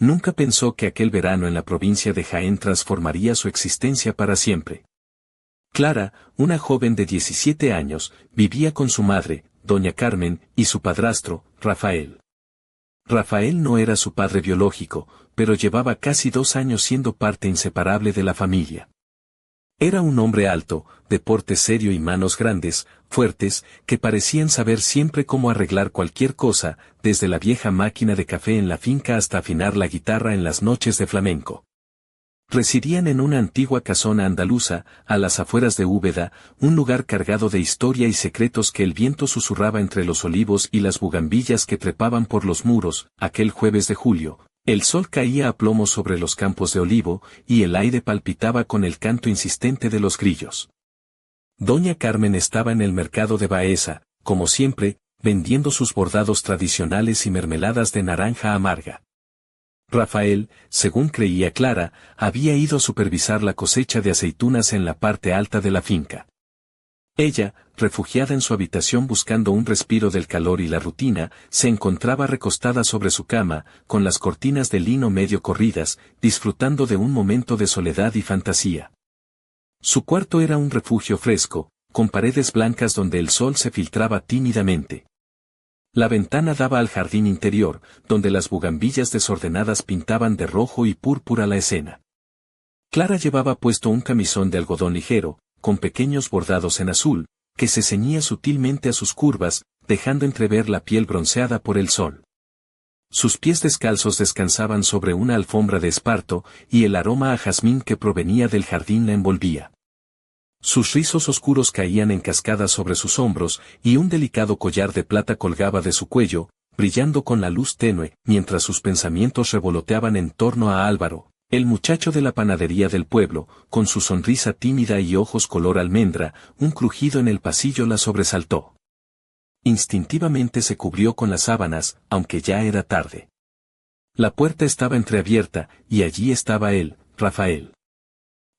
Nunca pensó que aquel verano en la provincia de Jaén transformaría su existencia para siempre. Clara, una joven de 17 años, vivía con su madre, doña Carmen, y su padrastro, Rafael. Rafael no era su padre biológico, pero llevaba casi 2 años siendo parte inseparable de la familia. Era un hombre alto, de porte serio y manos grandes, fuertes, que parecían saber siempre cómo arreglar cualquier cosa, desde la vieja máquina de café en la finca hasta afinar la guitarra en las noches de flamenco. Residían en una antigua casona andaluza, a las afueras de Úbeda, un lugar cargado de historia y secretos que el viento susurraba entre los olivos y las bugambillas que trepaban por los muros. Aquel jueves de julio, el sol caía a plomo sobre los campos de olivo, y el aire palpitaba con el canto insistente de los grillos. Doña Carmen estaba en el mercado de Baeza, como siempre, vendiendo sus bordados tradicionales y mermeladas de naranja amarga. Rafael, según creía Clara, había ido a supervisar la cosecha de aceitunas en la parte alta de la finca. Ella, refugiada en su habitación buscando un respiro del calor y la rutina, se encontraba recostada sobre su cama, con las cortinas de lino medio corridas, disfrutando de un momento de soledad y fantasía. Su cuarto era un refugio fresco, con paredes blancas donde el sol se filtraba tímidamente. La ventana daba al jardín interior, donde las bugambillas desordenadas pintaban de rojo y púrpura la escena. Clara llevaba puesto un camisón de algodón ligero, con pequeños bordados en azul, que se ceñía sutilmente a sus curvas, dejando entrever la piel bronceada por el sol. Sus pies descalzos descansaban sobre una alfombra de esparto, y el aroma a jazmín que provenía del jardín la envolvía. Sus rizos oscuros caían en cascadas sobre sus hombros, y un delicado collar de plata colgaba de su cuello, brillando con la luz tenue, mientras sus pensamientos revoloteaban en torno a Álvaro, el muchacho de la panadería del pueblo, con su sonrisa tímida y ojos color almendra. Un crujido en el pasillo la sobresaltó. Instintivamente se cubrió con las sábanas, aunque ya era tarde. La puerta estaba entreabierta, y allí estaba él, Rafael.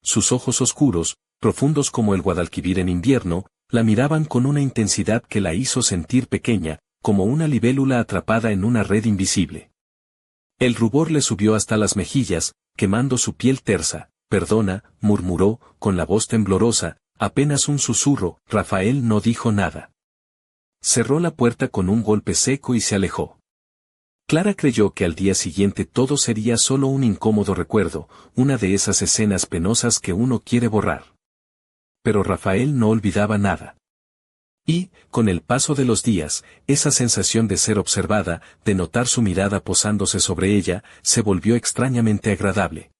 Sus ojos oscuros, profundos como el Guadalquivir en invierno, la miraban con una intensidad que la hizo sentir pequeña, como una libélula atrapada en una red invisible. El rubor le subió hasta las mejillas, quemando su piel tersa. «Perdona», murmuró, con la voz temblorosa, apenas un susurro. Rafael no dijo nada. Cerró la puerta con un golpe seco y se alejó. Clara creyó que al día siguiente todo sería solo un incómodo recuerdo, una de esas escenas penosas que uno quiere borrar. Pero Rafael no olvidaba nada. Y, con el paso de los días, esa sensación de ser observada, de notar su mirada posándose sobre ella, se volvió extrañamente agradable.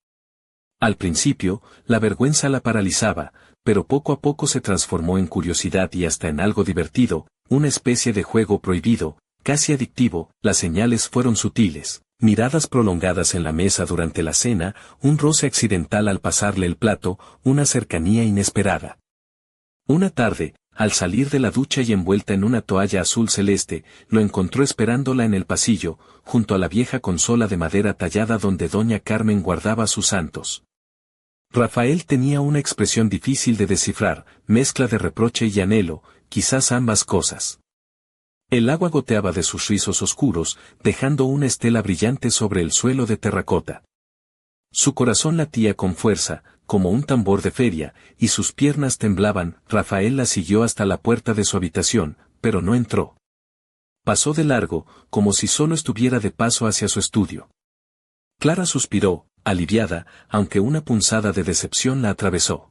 Al principio, la vergüenza la paralizaba, pero poco a poco se transformó en curiosidad y hasta en algo divertido, una especie de juego prohibido, casi adictivo. Las señales fueron sutiles, miradas prolongadas en la mesa durante la cena, un roce accidental al pasarle el plato, una cercanía inesperada. Una tarde, al salir de la ducha y envuelta en una toalla azul celeste, lo encontró esperándola en el pasillo, junto a la vieja consola de madera tallada donde doña Carmen guardaba sus santos. Rafael tenía una expresión difícil de descifrar, mezcla de reproche y anhelo, quizás ambas cosas. El agua goteaba de sus rizos oscuros, dejando una estela brillante sobre el suelo de terracota. Su corazón latía con fuerza, como un tambor de feria, y sus piernas temblaban. Rafael la siguió hasta la puerta de su habitación, pero no entró. Pasó de largo, como si solo estuviera de paso hacia su estudio. Clara suspiró, aliviada, aunque una punzada de decepción la atravesó.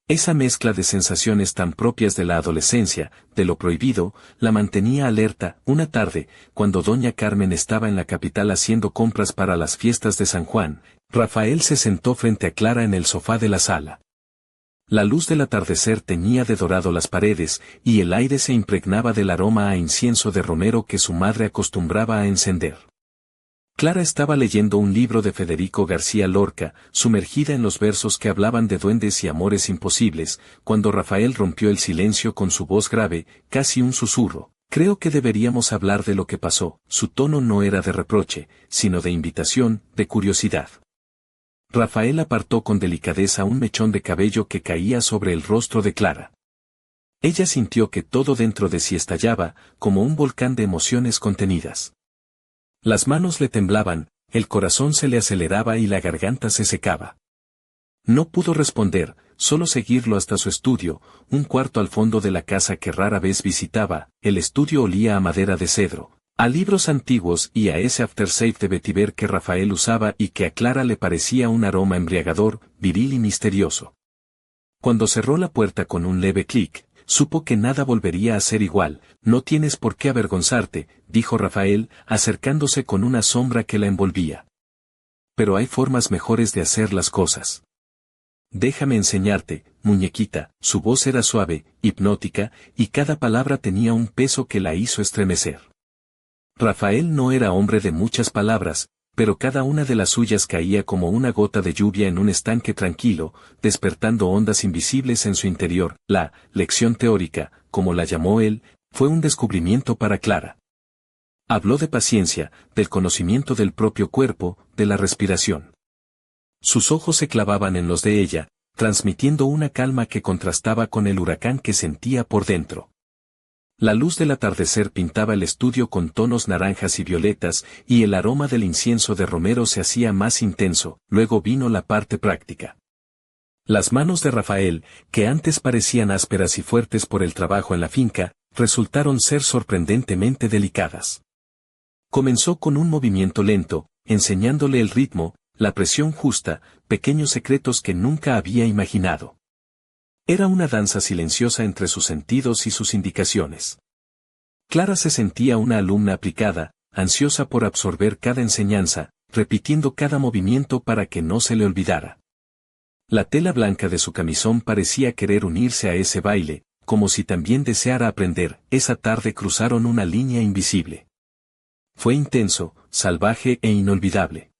Esa mezcla de sensaciones tan propias de la adolescencia, de lo prohibido, la mantenía alerta. Una tarde, cuando doña Carmen estaba en la capital haciendo compras para las fiestas de San Juan, Rafael se sentó frente a Clara en el sofá de la sala. La luz del atardecer teñía de dorado las paredes, y el aire se impregnaba del aroma a incienso de romero que su madre acostumbraba a encender. Clara estaba leyendo un libro de Federico García Lorca, sumergida en los versos que hablaban de duendes y amores imposibles, cuando Rafael rompió el silencio con su voz grave, casi un susurro. Creo que deberíamos hablar de lo que pasó. Su tono no era de reproche, sino de invitación, de curiosidad. Rafael apartó con delicadeza un mechón de cabello que caía sobre el rostro de Clara. Ella sintió que todo dentro de sí estallaba, como un volcán de emociones contenidas. Las manos le temblaban, el corazón se le aceleraba y la garganta se secaba. No pudo responder, solo seguirlo hasta su estudio, un cuarto al fondo de la casa que rara vez visitaba. El estudio olía a madera de cedro, a libros antiguos y a ese aftershave de vetiver que Rafael usaba y que a Clara le parecía un aroma embriagador, viril y misterioso. Cuando cerró la puerta con un leve clic, supo que nada volvería a ser igual. No tienes por qué avergonzarte, dijo Rafael, acercándose con una sombra que la envolvía. Pero hay formas mejores de hacer las cosas. Déjame enseñarte, muñequita. Su voz era suave, hipnótica, y cada palabra tenía un peso que la hizo estremecer. Rafael no era hombre de muchas palabras, pero cada una de las suyas caía como una gota de lluvia en un estanque tranquilo, despertando ondas invisibles en su interior. La lección teórica, como la llamó él, fue un descubrimiento para Clara. Habló de paciencia, del conocimiento del propio cuerpo, de la respiración. Sus ojos se clavaban en los de ella, transmitiendo una calma que contrastaba con el huracán que sentía por dentro. La luz del atardecer pintaba el estudio con tonos naranjas y violetas, y el aroma del incienso de romero se hacía más intenso. Luego vino la parte práctica. Las manos de Rafael, que antes parecían ásperas y fuertes por el trabajo en la finca, resultaron ser sorprendentemente delicadas. Comenzó con un movimiento lento, enseñándole el ritmo, la presión justa, pequeños secretos que nunca había imaginado. Era una danza silenciosa entre sus sentidos y sus indicaciones. Clara se sentía una alumna aplicada, ansiosa por absorber cada enseñanza, repitiendo cada movimiento para que no se le olvidara. La tela blanca de su camisón parecía querer unirse a ese baile, como si también deseara aprender. Esa tarde cruzaron una línea invisible. Fue intenso, salvaje e inolvidable.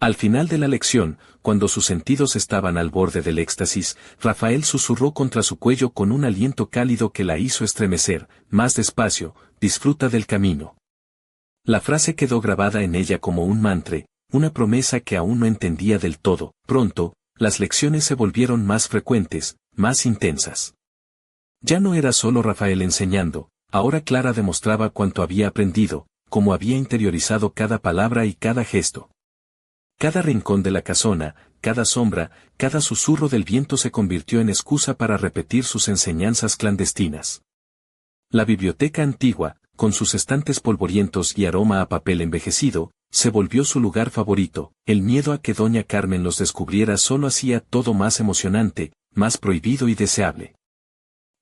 Al final de la lección, cuando sus sentidos estaban al borde del éxtasis, Rafael susurró contra su cuello con un aliento cálido que la hizo estremecer. Más despacio, disfruta del camino. La frase quedó grabada en ella como un mantra, una promesa que aún no entendía del todo. Pronto, las lecciones se volvieron más frecuentes, más intensas. Ya no era solo Rafael enseñando, ahora Clara demostraba cuánto había aprendido, cómo había interiorizado cada palabra y cada gesto. Cada rincón de la casona, cada sombra, cada susurro del viento se convirtió en excusa para repetir sus enseñanzas clandestinas. La biblioteca antigua, con sus estantes polvorientos y aroma a papel envejecido, se volvió su lugar favorito. El miedo a que doña Carmen los descubriera solo hacía todo más emocionante, más prohibido y deseable.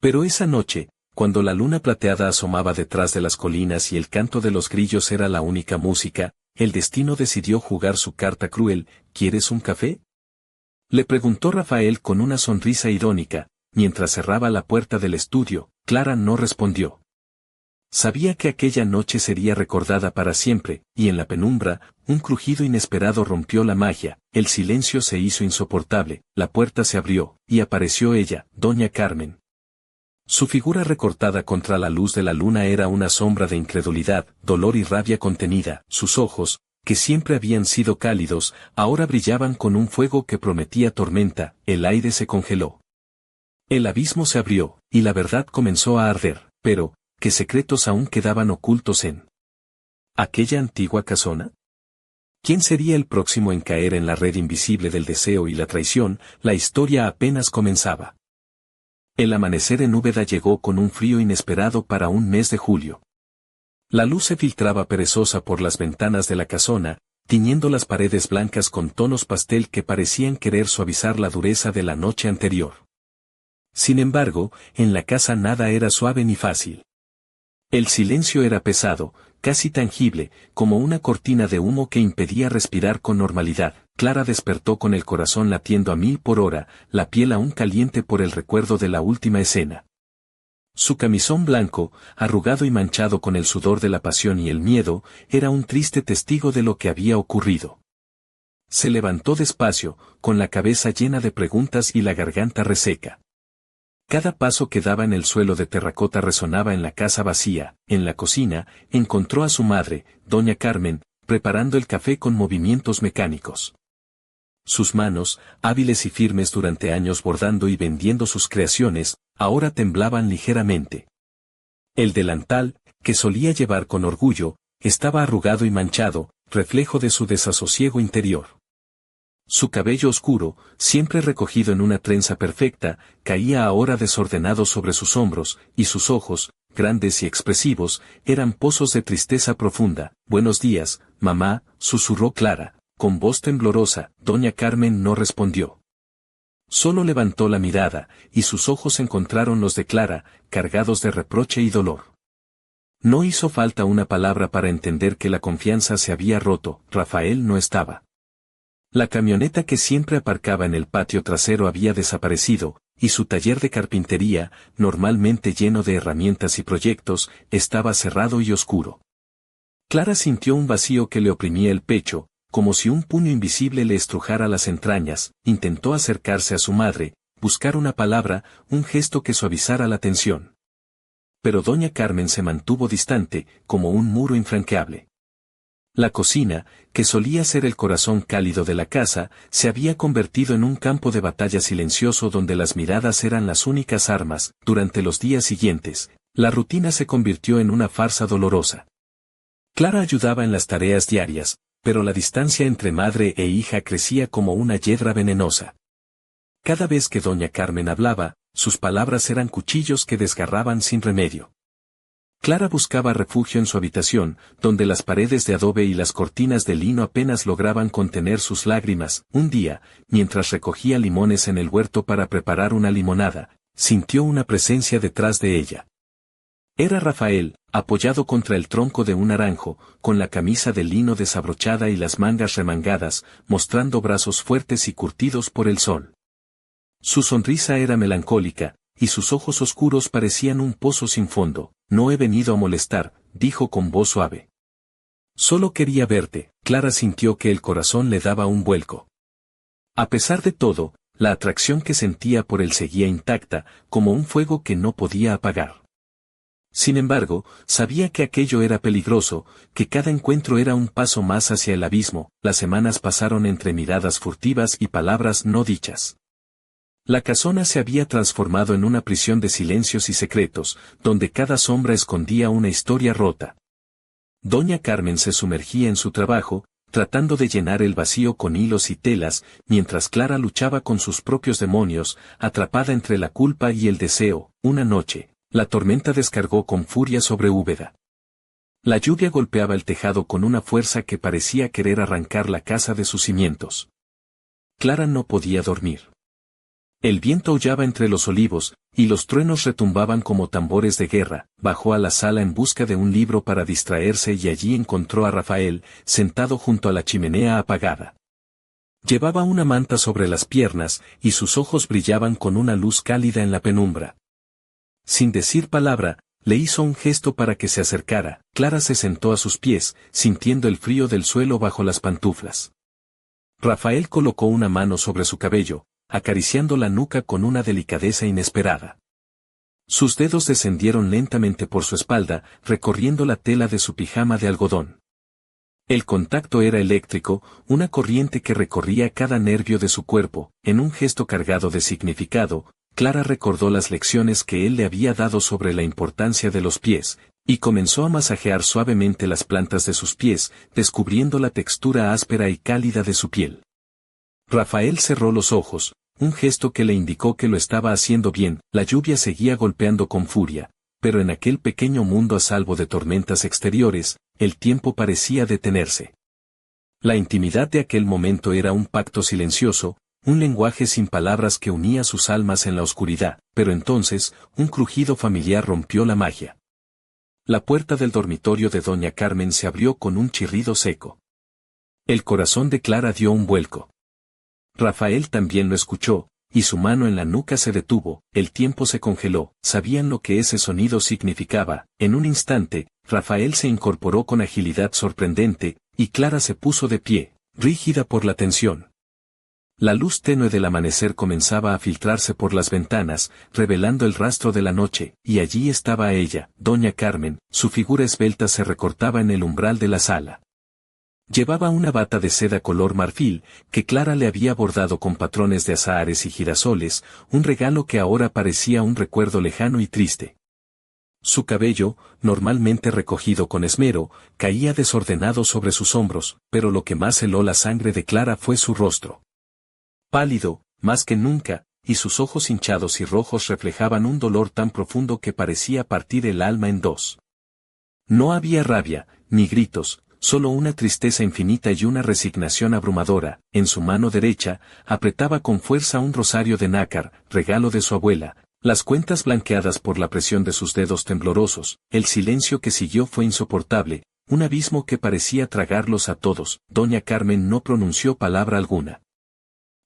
Pero esa noche, cuando la luna plateada asomaba detrás de las colinas y el canto de los grillos era la única música, el destino decidió jugar su carta cruel. ¿Quieres un café?, le preguntó Rafael con una sonrisa irónica, mientras cerraba la puerta del estudio. Clara no respondió. Sabía que aquella noche sería recordada para siempre, y en la penumbra, un crujido inesperado rompió la magia. El silencio se hizo insoportable, la puerta se abrió, y apareció ella, doña Carmen. Su figura recortada contra la luz de la luna era una sombra de incredulidad, dolor y rabia contenida. Sus ojos, que siempre habían sido cálidos, ahora brillaban con un fuego que prometía tormenta. El aire se congeló. El abismo se abrió, y la verdad comenzó a arder. Pero, ¿qué secretos aún quedaban ocultos en aquella antigua casona? ¿Quién sería el próximo en caer en la red invisible del deseo y la traición? La historia apenas comenzaba. El amanecer en Úbeda llegó con un frío inesperado para un mes de julio. La luz se filtraba perezosa por las ventanas de la casona, tiñendo las paredes blancas con tonos pastel que parecían querer suavizar la dureza de la noche anterior. Sin embargo, en la casa nada era suave ni fácil. El silencio era pesado, casi tangible, como una cortina de humo que impedía respirar con normalidad. Clara despertó con el corazón latiendo a 1000 por hora, la piel aún caliente por el recuerdo de la última escena. Su camisón blanco, arrugado y manchado con el sudor de la pasión y el miedo, era un triste testigo de lo que había ocurrido. Se levantó despacio, con la cabeza llena de preguntas y la garganta reseca. Cada paso que daba en el suelo de terracota resonaba en la casa vacía. En la cocina, encontró a su madre, doña Carmen, preparando el café con movimientos mecánicos. Sus manos, hábiles y firmes durante años bordando y vendiendo sus creaciones, ahora temblaban ligeramente. El delantal, que solía llevar con orgullo, estaba arrugado y manchado, reflejo de su desasosiego interior. Su cabello oscuro, siempre recogido en una trenza perfecta, caía ahora desordenado sobre sus hombros, y sus ojos, grandes y expresivos, eran pozos de tristeza profunda. «Buenos días, mamá», susurró Clara, con voz temblorosa. Doña Carmen no respondió. Solo levantó la mirada, y sus ojos encontraron los de Clara, cargados de reproche y dolor. No hizo falta una palabra para entender que la confianza se había roto. Rafael no estaba. La camioneta que siempre aparcaba en el patio trasero había desaparecido, y su taller de carpintería, normalmente lleno de herramientas y proyectos, estaba cerrado y oscuro. Clara sintió un vacío que le oprimía el pecho, como si un puño invisible le estrujara las entrañas. Intentó acercarse a su madre, buscar una palabra, un gesto que suavizara la tensión. Pero doña Carmen se mantuvo distante, como un muro infranqueable. La cocina, que solía ser el corazón cálido de la casa, se había convertido en un campo de batalla silencioso donde las miradas eran las únicas armas. Durante los días siguientes, la rutina se convirtió en una farsa dolorosa. Clara ayudaba en las tareas diarias, pero la distancia entre madre e hija crecía como una hiedra venenosa. Cada vez que doña Carmen hablaba, sus palabras eran cuchillos que desgarraban sin remedio. Clara buscaba refugio en su habitación, donde las paredes de adobe y las cortinas de lino apenas lograban contener sus lágrimas. Un día, mientras recogía limones en el huerto para preparar una limonada, sintió una presencia detrás de ella. Era Rafael, apoyado contra el tronco de un naranjo, con la camisa de lino desabrochada y las mangas remangadas, mostrando brazos fuertes y curtidos por el sol. Su sonrisa era melancólica, y sus ojos oscuros parecían un pozo sin fondo. «No he venido a molestar», dijo con voz suave. «Solo quería verte». Clara sintió que el corazón le daba un vuelco. A pesar de todo, la atracción que sentía por él seguía intacta, como un fuego que no podía apagar. Sin embargo, sabía que aquello era peligroso, que cada encuentro era un paso más hacia el abismo. Las semanas pasaron entre miradas furtivas y palabras no dichas. La casona se había transformado en una prisión de silencios y secretos, donde cada sombra escondía una historia rota. Doña Carmen se sumergía en su trabajo, tratando de llenar el vacío con hilos y telas, mientras Clara luchaba con sus propios demonios, atrapada entre la culpa y el deseo. Una noche, la tormenta descargó con furia sobre Úbeda. La lluvia golpeaba el tejado con una fuerza que parecía querer arrancar la casa de sus cimientos. Clara no podía dormir. El viento aullaba entre los olivos, y los truenos retumbaban como tambores de guerra. Bajó a la sala en busca de un libro para distraerse y allí encontró a Rafael, sentado junto a la chimenea apagada. Llevaba una manta sobre las piernas, y sus ojos brillaban con una luz cálida en la penumbra. Sin decir palabra, le hizo un gesto para que se acercara. Clara se sentó a sus pies, sintiendo el frío del suelo bajo las pantuflas. Rafael colocó una mano sobre su cabello, acariciando la nuca con una delicadeza inesperada. Sus dedos descendieron lentamente por su espalda, recorriendo la tela de su pijama de algodón. El contacto era eléctrico, una corriente que recorría cada nervio de su cuerpo. En un gesto cargado de significado, Clara recordó las lecciones que él le había dado sobre la importancia de los pies, y comenzó a masajear suavemente las plantas de sus pies, descubriendo la textura áspera y cálida de su piel. Rafael cerró los ojos, un gesto que le indicó que lo estaba haciendo bien. La lluvia seguía golpeando con furia, pero en aquel pequeño mundo a salvo de tormentas exteriores, el tiempo parecía detenerse. La intimidad de aquel momento era un pacto silencioso, un lenguaje sin palabras que unía sus almas en la oscuridad, pero entonces, un crujido familiar rompió la magia. La puerta del dormitorio de doña Carmen se abrió con un chirrido seco. El corazón de Clara dio un vuelco. Rafael también lo escuchó, y su mano en la nuca se detuvo. El tiempo se congeló. Sabían lo que ese sonido significaba. En un instante, Rafael se incorporó con agilidad sorprendente, y Clara se puso de pie, rígida por la tensión. La luz tenue del amanecer comenzaba a filtrarse por las ventanas, revelando el rastro de la noche, y allí estaba ella, doña Carmen. Su figura esbelta se recortaba en el umbral de la sala. Llevaba una bata de seda color marfil, que Clara le había bordado con patrones de azahares y girasoles, un regalo que ahora parecía un recuerdo lejano y triste. Su cabello, normalmente recogido con esmero, caía desordenado sobre sus hombros, pero lo que más heló la sangre de Clara fue su rostro. Pálido, más que nunca, y sus ojos hinchados y rojos reflejaban un dolor tan profundo que parecía partir el alma en dos. No había rabia, ni gritos, solo una tristeza infinita y una resignación abrumadora. En su mano derecha, apretaba con fuerza un rosario de nácar, regalo de su abuela. Las cuentas blanqueadas por la presión de sus dedos temblorosos, el silencio que siguió fue insoportable, un abismo que parecía tragarlos a todos. Doña Carmen no pronunció palabra alguna.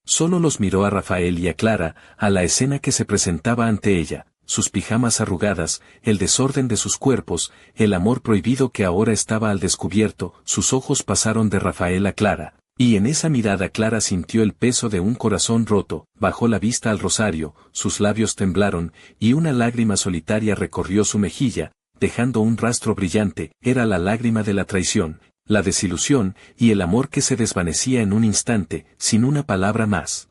Solo los miró a Rafael y a Clara, a la escena que se presentaba ante ella, sus pijamas arrugadas, el desorden de sus cuerpos, el amor prohibido que ahora estaba al descubierto. Sus ojos pasaron de Rafael a Clara. Y en esa mirada Clara sintió el peso de un corazón roto, bajó la vista al rosario, sus labios temblaron, y una lágrima solitaria recorrió su mejilla, dejando un rastro brillante. Era la lágrima de la traición, la desilusión, y el amor que se desvanecía en un instante, sin una palabra más.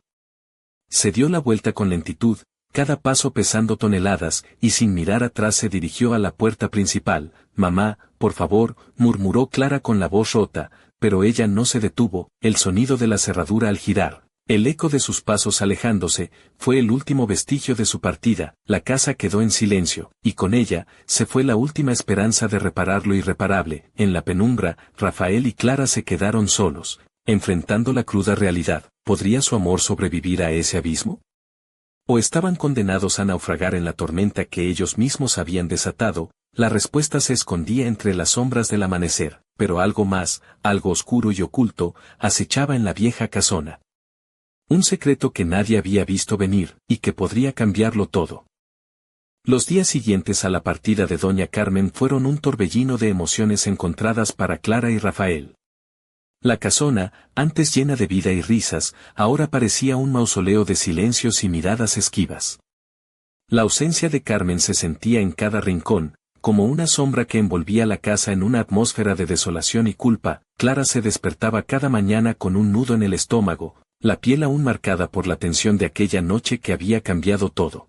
Se dio la vuelta con lentitud, cada paso pesando toneladas, y sin mirar atrás se dirigió a la puerta principal. «Mamá, por favor», murmuró Clara con la voz rota, pero ella no se detuvo. El sonido de la cerradura al girar, el eco de sus pasos alejándose, fue el último vestigio de su partida. La casa quedó en silencio, y con ella, se fue la última esperanza de reparar lo irreparable. En la penumbra, Rafael y Clara se quedaron solos, enfrentando la cruda realidad. ¿Podría su amor sobrevivir a ese abismo? ¿O estaban condenados a naufragar en la tormenta que ellos mismos habían desatado? La respuesta se escondía entre las sombras del amanecer, pero algo más, algo oscuro y oculto, acechaba en la vieja casona. Un secreto que nadie había visto venir, y que podría cambiarlo todo. Los días siguientes a la partida de Doña Carmen fueron un torbellino de emociones encontradas para Clara y Rafael. La casona, antes llena de vida y risas, ahora parecía un mausoleo de silencios y miradas esquivas. La ausencia de Carmen se sentía en cada rincón, como una sombra que envolvía la casa en una atmósfera de desolación y culpa. Clara se despertaba cada mañana con un nudo en el estómago, la piel aún marcada por la tensión de aquella noche que había cambiado todo.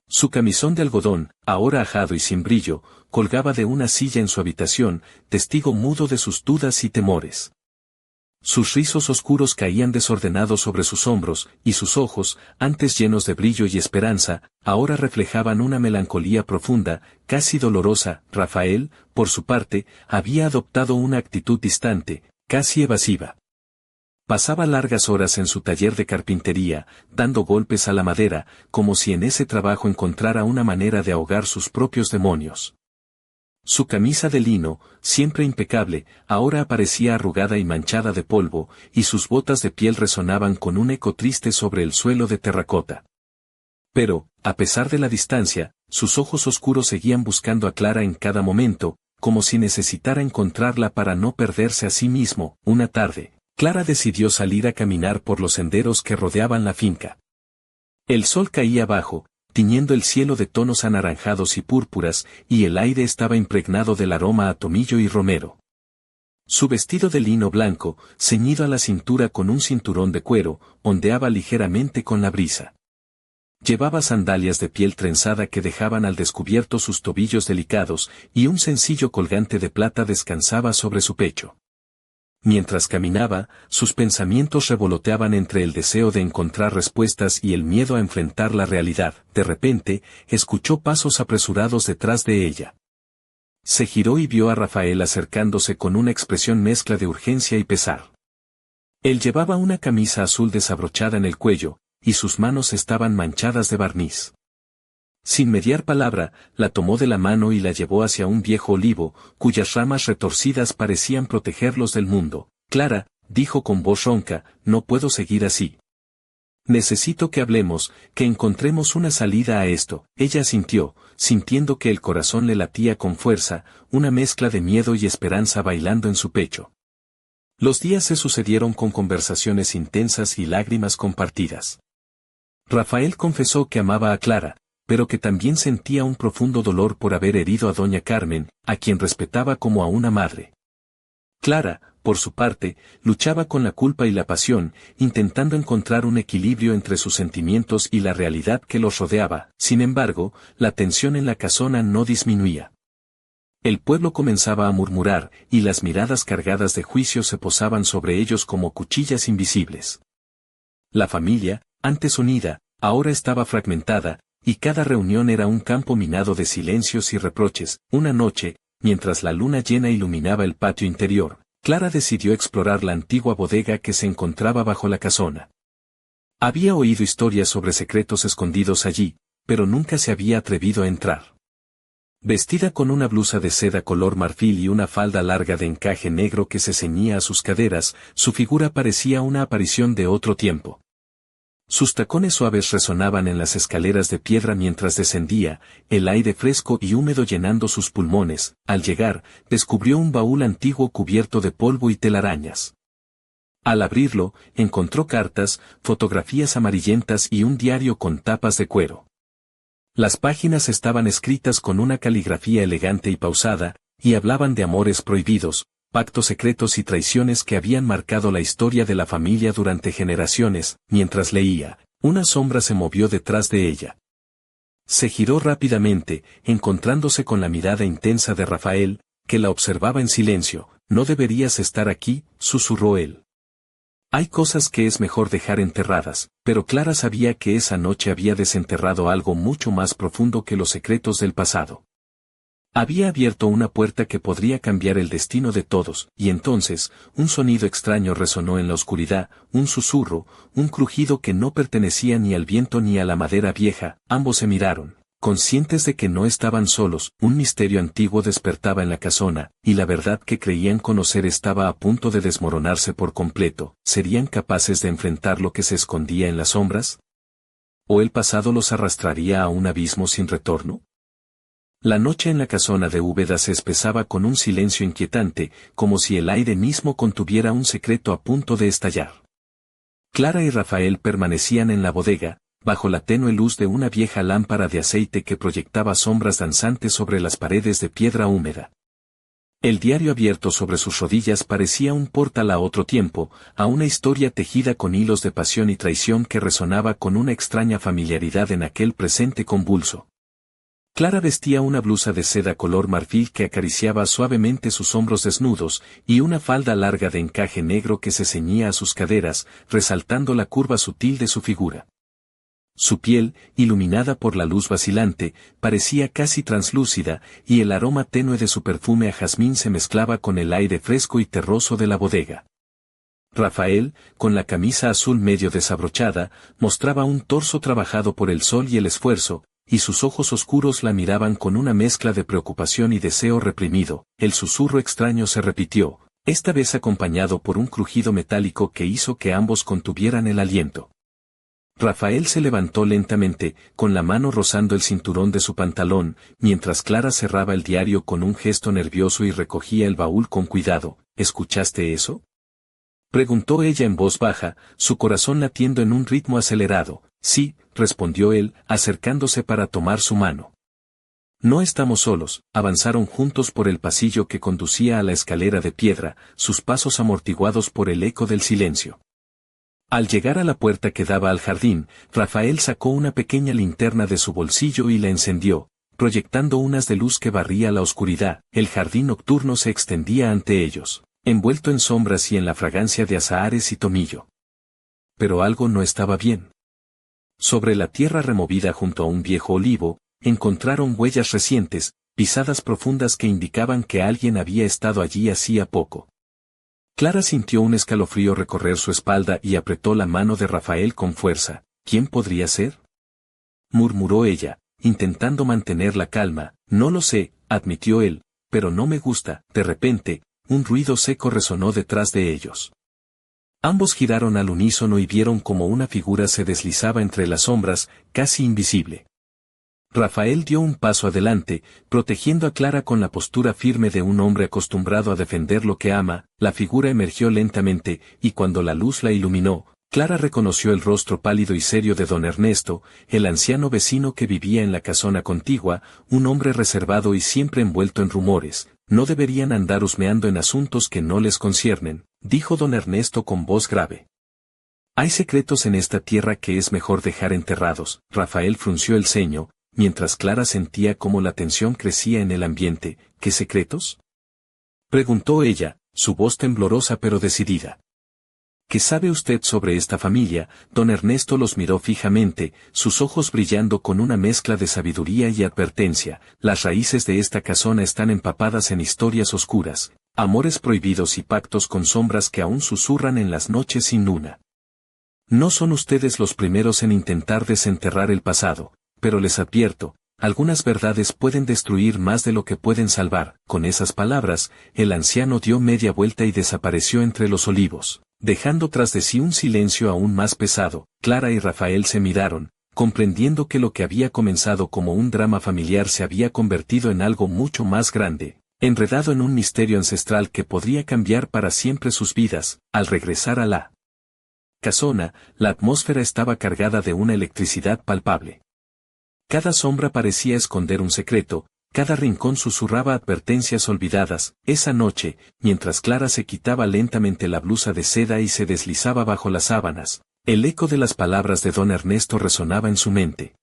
Su camisón de algodón, ahora ajado y sin brillo, colgaba de una silla en su habitación, testigo mudo de sus dudas y temores. Sus rizos oscuros caían desordenados sobre sus hombros, y sus ojos, antes llenos de brillo y esperanza, ahora reflejaban una melancolía profunda, casi dolorosa. Rafael, por su parte, había adoptado una actitud distante, casi evasiva. Pasaba largas horas en su taller de carpintería, dando golpes a la madera, como si en ese trabajo encontrara una manera de ahogar sus propios demonios. Su camisa de lino, siempre impecable, ahora aparecía arrugada y manchada de polvo, y sus botas de piel resonaban con un eco triste sobre el suelo de terracota. Pero, a pesar de la distancia, sus ojos oscuros seguían buscando a Clara en cada momento, como si necesitara encontrarla para no perderse a sí mismo. Una tarde, Clara decidió salir a caminar por los senderos que rodeaban la finca. El sol caía bajo, tiñendo el cielo de tonos anaranjados y púrpuras, y el aire estaba impregnado del aroma a tomillo y romero. Su vestido de lino blanco, ceñido a la cintura con un cinturón de cuero, ondeaba ligeramente con la brisa. Llevaba sandalias de piel trenzada que dejaban al descubierto sus tobillos delicados, y un sencillo colgante de plata descansaba sobre su pecho. Mientras caminaba, sus pensamientos revoloteaban entre el deseo de encontrar respuestas y el miedo a enfrentar la realidad. De repente, escuchó pasos apresurados detrás de ella. Se giró y vio a Rafael acercándose con una expresión mezcla de urgencia y pesar. Él llevaba una camisa azul desabrochada en el cuello, y sus manos estaban manchadas de barniz. Sin mediar palabra, la tomó de la mano y la llevó hacia un viejo olivo, cuyas ramas retorcidas parecían protegerlos del mundo. «Clara», dijo con voz ronca, «no puedo seguir así. Necesito que hablemos, que encontremos una salida a esto». Ella asintió, sintiendo que el corazón le latía con fuerza, una mezcla de miedo y esperanza bailando en su pecho. Los días se sucedieron con conversaciones intensas y lágrimas compartidas. Rafael confesó que amaba a Clara, pero que también sentía un profundo dolor por haber herido a Doña Carmen, a quien respetaba como a una madre. Clara, por su parte, luchaba con la culpa y la pasión, intentando encontrar un equilibrio entre sus sentimientos y la realidad que los rodeaba. Sin embargo, la tensión en la casona no disminuía. El pueblo comenzaba a murmurar, y las miradas cargadas de juicio se posaban sobre ellos como cuchillas invisibles. La familia, antes unida, ahora estaba fragmentada, y cada reunión era un campo minado de silencios y reproches. Una noche, mientras la luna llena iluminaba el patio interior, Clara decidió explorar la antigua bodega que se encontraba bajo la casona. Había oído historias sobre secretos escondidos allí, pero nunca se había atrevido a entrar. Vestida con una blusa de seda color marfil y una falda larga de encaje negro que se ceñía a sus caderas, su figura parecía una aparición de otro tiempo. Sus tacones suaves resonaban en las escaleras de piedra mientras descendía, el aire fresco y húmedo llenando sus pulmones. Al llegar, descubrió un baúl antiguo cubierto de polvo y telarañas. Al abrirlo, encontró cartas, fotografías amarillentas y un diario con tapas de cuero. Las páginas estaban escritas con una caligrafía elegante y pausada, y hablaban de amores prohibidos, pactos secretos y traiciones que habían marcado la historia de la familia durante generaciones. Mientras leía, una sombra se movió detrás de ella. Se giró rápidamente, encontrándose con la mirada intensa de Rafael, que la observaba en silencio. «No deberías estar aquí», susurró él. «Hay cosas que es mejor dejar enterradas», pero Clara sabía que esa noche había desenterrado algo mucho más profundo que los secretos del pasado. Había abierto una puerta que podría cambiar el destino de todos, y entonces, un sonido extraño resonó en la oscuridad, un susurro, un crujido que no pertenecía ni al viento ni a la madera vieja. Ambos se miraron, conscientes de que no estaban solos. Un misterio antiguo despertaba en la casona, y la verdad que creían conocer estaba a punto de desmoronarse por completo. ¿Serían capaces de enfrentar lo que se escondía en las sombras? ¿O el pasado los arrastraría a un abismo sin retorno? La noche en la casona de Úbeda se espesaba con un silencio inquietante, como si el aire mismo contuviera un secreto a punto de estallar. Clara y Rafael permanecían en la bodega, bajo la tenue luz de una vieja lámpara de aceite que proyectaba sombras danzantes sobre las paredes de piedra húmeda. El diario abierto sobre sus rodillas parecía un portal a otro tiempo, a una historia tejida con hilos de pasión y traición que resonaba con una extraña familiaridad en aquel presente convulso. Clara vestía una blusa de seda color marfil que acariciaba suavemente sus hombros desnudos, y una falda larga de encaje negro que se ceñía a sus caderas, resaltando la curva sutil de su figura. Su piel, iluminada por la luz vacilante, parecía casi translúcida, y el aroma tenue de su perfume a jazmín se mezclaba con el aire fresco y terroso de la bodega. Rafael, con la camisa azul medio desabrochada, mostraba un torso trabajado por el sol y el esfuerzo, y sus ojos oscuros la miraban con una mezcla de preocupación y deseo reprimido. El susurro extraño se repitió, esta vez acompañado por un crujido metálico que hizo que ambos contuvieran el aliento. Rafael se levantó lentamente, con la mano rozando el cinturón de su pantalón, mientras Clara cerraba el diario con un gesto nervioso y recogía el baúl con cuidado. ¿Escuchaste eso?, preguntó ella en voz baja, su corazón latiendo en un ritmo acelerado. Sí, respondió él, acercándose para tomar su mano. No estamos solos. Avanzaron juntos por el pasillo que conducía a la escalera de piedra, sus pasos amortiguados por el eco del silencio. Al llegar a la puerta que daba al jardín, Rafael sacó una pequeña linterna de su bolsillo y la encendió, proyectando un haz de luz que barría la oscuridad. El jardín nocturno se extendía ante ellos, envuelto en sombras y en la fragancia de azahares y tomillo. Pero algo no estaba bien. Sobre la tierra removida junto a un viejo olivo, encontraron huellas recientes, pisadas profundas que indicaban que alguien había estado allí hacía poco. Clara sintió un escalofrío recorrer su espalda y apretó la mano de Rafael con fuerza. ¿Quién podría ser?, murmuró ella, intentando mantener la calma. No lo sé, admitió él, pero no me gusta. De repente, un ruido seco resonó detrás de ellos. Ambos giraron al unísono y vieron como una figura se deslizaba entre las sombras, casi invisible. Rafael dio un paso adelante, protegiendo a Clara con la postura firme de un hombre acostumbrado a defender lo que ama. La figura emergió lentamente, y cuando la luz la iluminó, Clara reconoció el rostro pálido y serio de don Ernesto, el anciano vecino que vivía en la casona contigua, un hombre reservado y siempre envuelto en rumores. No deberían andar husmeando en asuntos que no les conciernen, dijo don Ernesto con voz grave. Hay secretos en esta tierra que es mejor dejar enterrados. Rafael frunció el ceño, mientras Clara sentía cómo la tensión crecía en el ambiente. ¿Qué secretos?, preguntó ella, su voz temblorosa pero decidida. ¿Qué sabe usted sobre esta familia? Don Ernesto los miró fijamente, sus ojos brillando con una mezcla de sabiduría y advertencia. Las raíces de esta casona están empapadas en historias oscuras, amores prohibidos y pactos con sombras que aún susurran en las noches sin luna. No son ustedes los primeros en intentar desenterrar el pasado, pero les advierto, algunas verdades pueden destruir más de lo que pueden salvar. Con esas palabras, el anciano dio media vuelta y desapareció entre los olivos, dejando tras de sí un silencio aún más pesado. Clara y Rafael se miraron, comprendiendo que lo que había comenzado como un drama familiar se había convertido en algo mucho más grande, enredado en un misterio ancestral que podría cambiar para siempre sus vidas. Al regresar a la casona, la atmósfera estaba cargada de una electricidad palpable. Cada sombra parecía esconder un secreto, cada rincón susurraba advertencias olvidadas. Esa noche, mientras Clara se quitaba lentamente la blusa de seda y se deslizaba bajo las sábanas, el eco de las palabras de don Ernesto resonaba en su mente.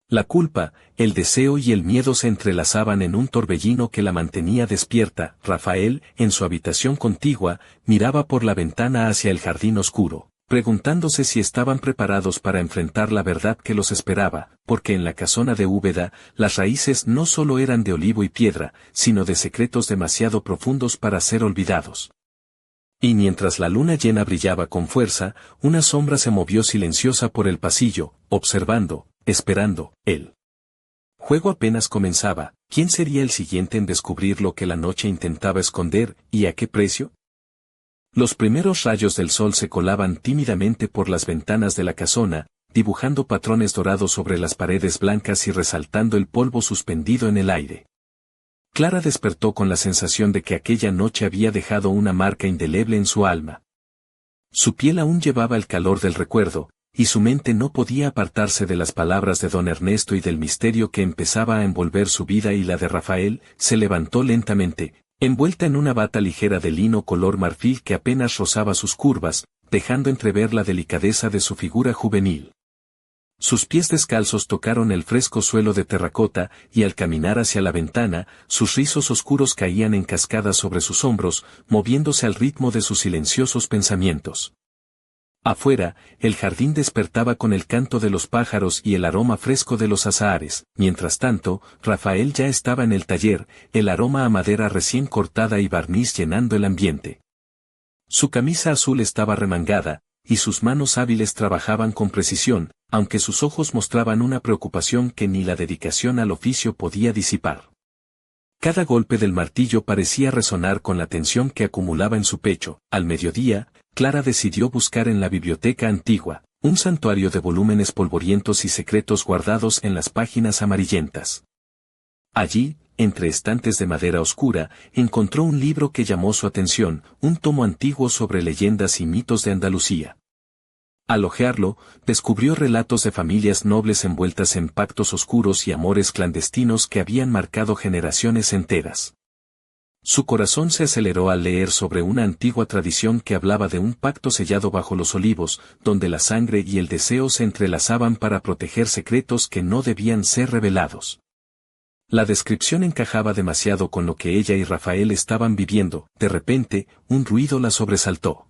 La culpa, el deseo y el miedo se entrelazaban en un torbellino que la mantenía despierta. Rafael, en su habitación contigua, miraba por la ventana hacia el jardín oscuro, preguntándose si estaban preparados para enfrentar la verdad que los esperaba, porque en la casona de Úbeda, las raíces no solo eran de olivo y piedra, sino de secretos demasiado profundos para ser olvidados. Y mientras la luna llena brillaba con fuerza, una sombra se movió silenciosa por el pasillo, observando, esperando. El juego apenas comenzaba. ¿Quién sería el siguiente en descubrir lo que la noche intentaba esconder, y a qué precio? Los primeros rayos del sol se colaban tímidamente por las ventanas de la casona, dibujando patrones dorados sobre las paredes blancas y resaltando el polvo suspendido en el aire. Clara despertó con la sensación de que aquella noche había dejado una marca indeleble en su alma. Su piel aún llevaba el calor del recuerdo, y su mente no podía apartarse de las palabras de don Ernesto y del misterio que empezaba a envolver su vida y la de Rafael. Se levantó lentamente, envuelta en una bata ligera de lino color marfil que apenas rozaba sus curvas, dejando entrever la delicadeza de su figura juvenil. Sus pies descalzos tocaron el fresco suelo de terracota, y al caminar hacia la ventana, sus rizos oscuros caían en cascadas sobre sus hombros, moviéndose al ritmo de sus silenciosos pensamientos. Afuera, el jardín despertaba con el canto de los pájaros y el aroma fresco de los azahares. Mientras tanto, Rafael ya estaba en el taller, el aroma a madera recién cortada y barniz llenando el ambiente. Su camisa azul estaba remangada, y sus manos hábiles trabajaban con precisión, aunque sus ojos mostraban una preocupación que ni la dedicación al oficio podía disipar. Cada golpe del martillo parecía resonar con la tensión que acumulaba en su pecho. Al mediodía, Clara decidió buscar en la biblioteca antigua, un santuario de volúmenes polvorientos y secretos guardados en las páginas amarillentas. Allí, entre estantes de madera oscura, encontró un libro que llamó su atención, un tomo antiguo sobre leyendas y mitos de Andalucía. Al hojearlo, descubrió relatos de familias nobles envueltas en pactos oscuros y amores clandestinos que habían marcado generaciones enteras. Su corazón se aceleró al leer sobre una antigua tradición que hablaba de un pacto sellado bajo los olivos, donde la sangre y el deseo se entrelazaban para proteger secretos que no debían ser revelados. La descripción encajaba demasiado con lo que ella y Rafael estaban viviendo. De repente, un ruido la sobresaltó.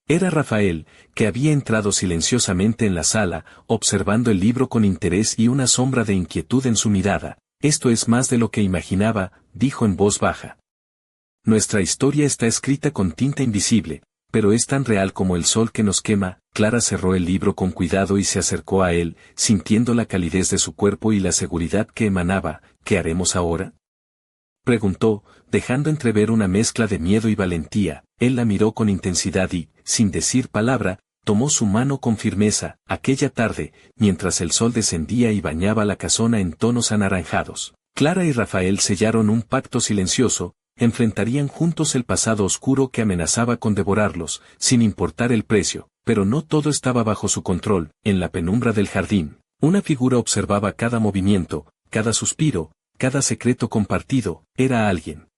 Era Rafael, que había entrado silenciosamente en la sala, observando el libro con interés y una sombra de inquietud en su mirada. «Esto es más de lo que imaginaba», dijo en voz baja. «Nuestra historia está escrita con tinta invisible, pero es tan real como el sol que nos quema». Clara cerró el libro con cuidado y se acercó a él, sintiendo la calidez de su cuerpo y la seguridad que emanaba. «¿Qué haremos ahora?», preguntó, dejando entrever una mezcla de miedo y valentía. Él la miró con intensidad y, sin decir palabra, tomó su mano con firmeza. Aquella tarde, mientras el sol descendía y bañaba la casona en tonos anaranjados, Clara y Rafael sellaron un pacto silencioso. Enfrentarían juntos el pasado oscuro que amenazaba con devorarlos, sin importar el precio. Pero no todo estaba bajo su control. En la penumbra del jardín, una figura observaba cada movimiento, cada suspiro, cada secreto compartido. Era alguien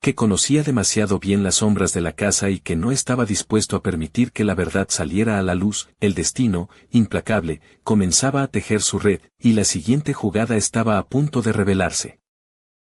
que conocía demasiado bien las sombras de la casa y que no estaba dispuesto a permitir que la verdad saliera a la luz. El destino, implacable, comenzaba a tejer su red, y la siguiente jugada estaba a punto de revelarse.